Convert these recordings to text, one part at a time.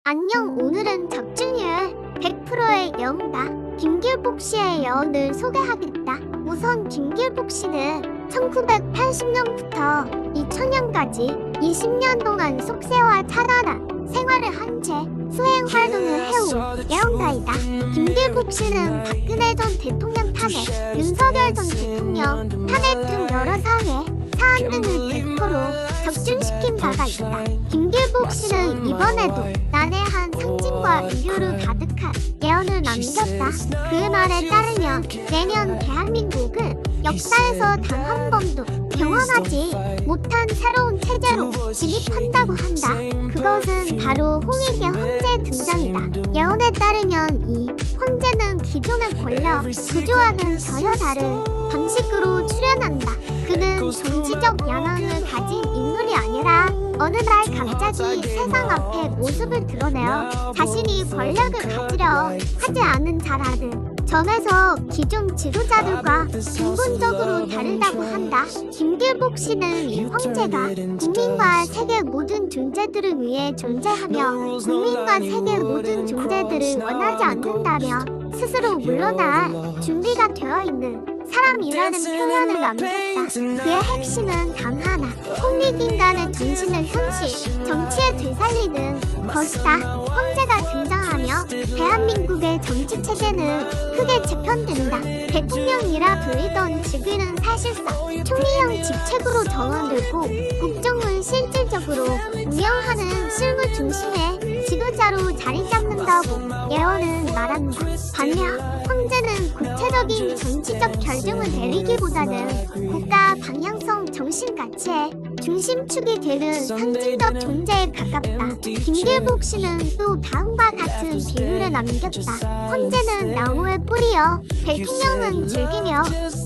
안녕, 오늘은 적중률 100%의 예언가 김길복 씨의 예언을 소개하겠다. 우선 김길복 씨는 1980년부터 2000년까지 20년 동안 속세와 차단한 생활을 한 채 수행 활동을 해온 예언가이다. 김길복 씨는 박근혜 전 대통령 탄핵, 윤석열 전 대통령 탄핵 등 여러 사안 등을 100% 적중시킨 바가 있다. 김길복 씨는 이번에도 난해한 상징과 의료로 가득한 예언을 남겼다. 그 말에 따르면 내년 대한민국은 역사에서 단 한 번도 경험하지 못한 새로운 체제로 진입한다고 한다. 그것은 바로 홍익의 황제 등장이다. 예언에 따르면 이 황제는 기존의 권력 구조와는 전혀 다른 방식으로 출현한다. 그는 정치적 양앙을 가진 인물이 아니라 어느 날 갑자기 세상 앞에 모습을 드러내어 자신이 권력을 가지려 하지 않은 자라는 점에서 기존 지도자들과 근본적으로 다르다고 한다. 김길복 씨는 이 황제가 국민과 세계 모든 존재들을 위해 존재하며 국민과 세계 모든 존재들을 원하지 않는다며 스스로 물러날 준비가 되어 있는 사람이라는 표현을 남겼다. 그의 핵심은 단 하나, 홍익인간의 정신을 현실, 정치에 되살리는 것이다. 황제가 등장하며 대한민국의 정치체제는 크게 재편된다. 대통령이라 불리던 직위는 사실상 총리형 직책으로 전환되고 국정을 실질적으로 운영하는 실무 중심의 지도자로 자리 잡는다고 예언은 말한다. 반면 황제는 구체적인 정치적 결정을 내리기보다는 국가 방향성 정신가치의 중심축이 되는 상징적 존재에 가깝다. 김길복 씨는 또 다음과 같은 비유를 남겼다. 황제는 나무의 뿌리여 대통령은 줄기며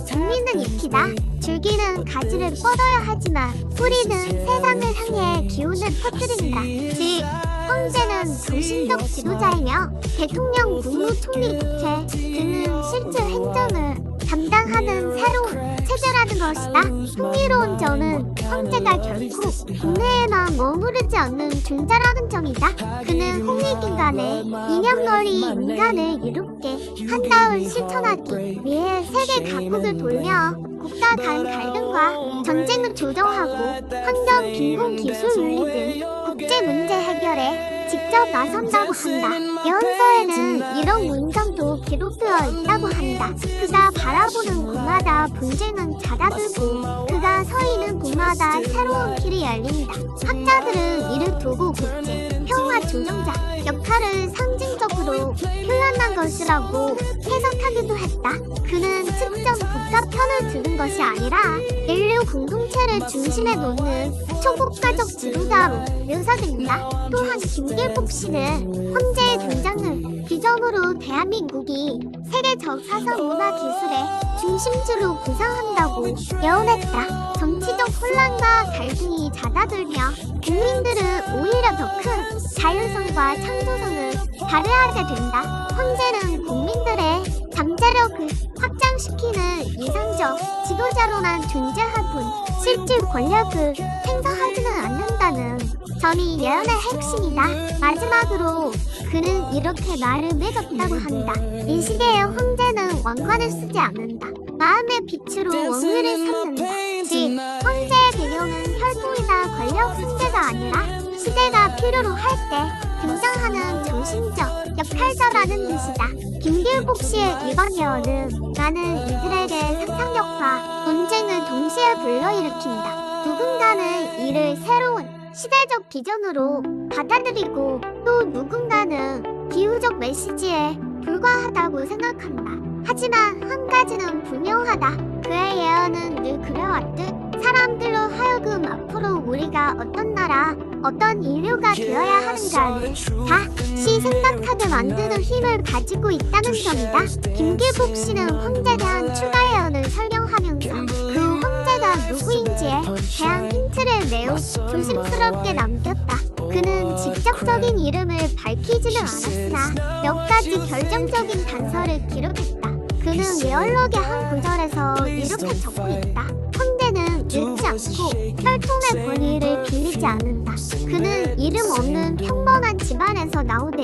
국민은 잎이다. 줄기는 가지를 뻗어야 하지만 뿌리는 세상을 향해 기운을 퍼뜨린다. 즉 황제는 정신적 지도자이며 대통령, 국무총리 국회 등은 실제 행정을 담당하는 새로운 체제라는 것이다. 흥미로운 점은 황제가 결코 국내에만 머무르지 않는 존재라는 점이다. 그는 홍익인간의 이념놀이 인간을 이롭게 한다을 실천하기 위해 세계 각국을 돌며 국가 간 갈등과 전쟁을 조정하고 환경, 빈곤, 기술 윤리 등 국제 문제 해결에 직접 나선다고 한다. 예언서에는 이런 문장도 기록되어 있다고 한다. 그가 바라보는 곳마다 분쟁은 잦아들고 그가 서 있는 곳마다 새로운 길이 열린다. 학자들은 이를 두고 국제 평화 조정자 역할을 상징적으로 표현한 것이라고 해석하기도 했다. 그는 특정 국가 편을 드는 것이 아니라 인류 공동체를 중심에 놓는 초국가적 지도자로 묘사된다. 또한 김길복 씨는 황제의 등장을 기점으로 대한민국이 세계적 사상 문화 기술의 중심지로 구상한다고 예언했다. 정치적 혼란과 갈등이 잦아들며 국민들은 오히려 더 큰 자율성과 창조성을 발휘하게 된다. 황제는 국민들의 잠재력을 확장시키는 이상적 지도자로만 존재할 뿐 실질 권력을 행사하지는 않는다는 점이 예언의 핵심이다. 마지막으로 그는 이렇게 말을 맺었다고 한다. 이 시대의 황제는 왕관을 쓰지 않는다. 마음의 빛으로 왕위를 삼는다. 즉 황제의 배경은 혈통이나 권력 승계가 아니라 시대가 필요로 할 때 등장하는 정신적 역할자라는 뜻이다. 김길복 씨의 이번 예언은 많은 이들에게 상상력과 논쟁을 동시에 불러일으킨다. 누군가는 이를 새로운 시대적 비전으로 받아들이고 또 누군가는 비유적 메시지에 불과하다고 생각한다. 하지만 한 가지는 분명하다. 그의 예언은 늘 그래왔듯 사람들로 하여금 앞으로 우리가 어떤 나라, 어떤 인류가 되어야 하는가를 다시 생각하게 만드는 힘을 가지고 있다는 점이다. 김길복 씨는 황제에 대한 추가 예언을 설명하면서 그 황제가 누구인지에 대한 힌트를 매우 조심스럽게 남겼다. 그는 직접적인 이름을 밝히지는 않았으나 몇 가지 결정적인 단서를 기록했다. 그는 예언록의 한 구절에서 이렇게 적고 있다. 황제는 잃지 않고 혈통의 권위를 빌리지 않는다. 그는 이름 없는 평범한 집안에서 나오되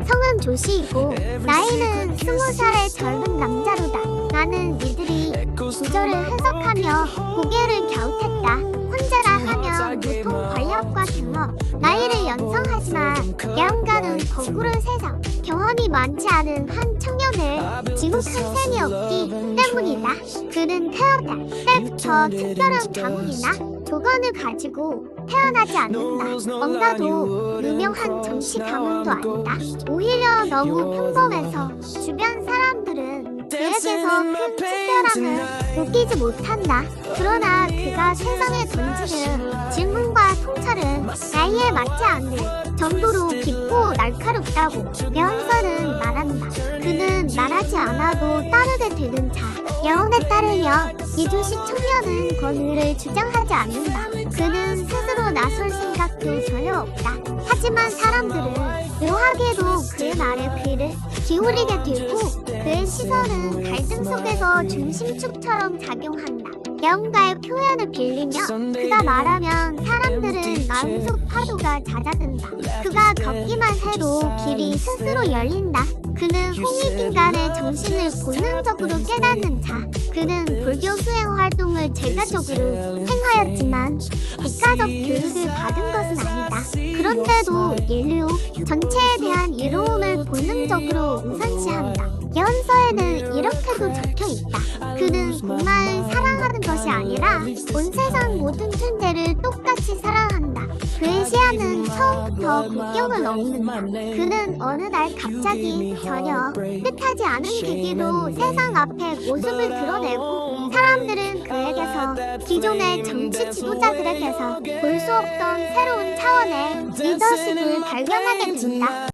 성은 조시이고 나이는 20살의 젊은 남자로다. 나는 이들이 구절을 해석하며 고개를 갸웃했다. 혼자라 하면 보통 권력과 경험, 나이를 연상하지만 예언가는 거꾸로 세상, 경험이 많지 않은 한 청년을 지구 큰 셈이 없기 때문이다. 그는 태어날 때부터 특별한 가문이나 조건을 가지고 태어나지 않는다. 뭔가도 유명한 정치 가문도 아니다. 오히려 너무 평범해서 주변 사람들은 그에게서 큰 특별함을 느끼지 못한다. 그러나 그가 세상에 던지는 질문과 통찰은 나이에 맞지 않는 정도로 깊고 날카롭다고 예언서는 말한다. 그는 말하지 않아도 따르게 되는 자. 예언에 따르면 이주식 청년은 권위를 주장하지 않는다. 그는 스스로 나설 생각도 전혀 없다. 하지만 사람들은 묘하게도 그의 말에 귀를 기울이게 되고 그의 시선은 갈등 속에서 중심축처럼 작용한다. 예언가의 표현을 빌리며 그가 말하면 사람들은 마음속 파도가 잦아든다. 그가 걷기만 해도 길이 스스로 열린다. 그는 홍익인간의 정신을 본능적으로 깨닫는 자. 그는 불교 수행 활동을 제가적으로 행하였지만 국가적 교육을 받은 것은 아니다. 그런데도 인류 전체에 대한 이로움을 본능적으로 우선시한다. 예언서에는 이렇게도 적혀 있다. 그는 공마을 사랑하는 것이 아니라 온 세상 모든 존재를 똑같이 사랑한다. 그의 시야는 처음부터 국경을 넘는다. 그는 어느 날 갑자기 전혀 뜻하지 않은 계기로 세상 앞에 모습을 드러내고 사람들은 그에게서 기존의 정치 지도자들에게서 볼 수 없던 새로운 차원의 리더십을 발견하게 된다.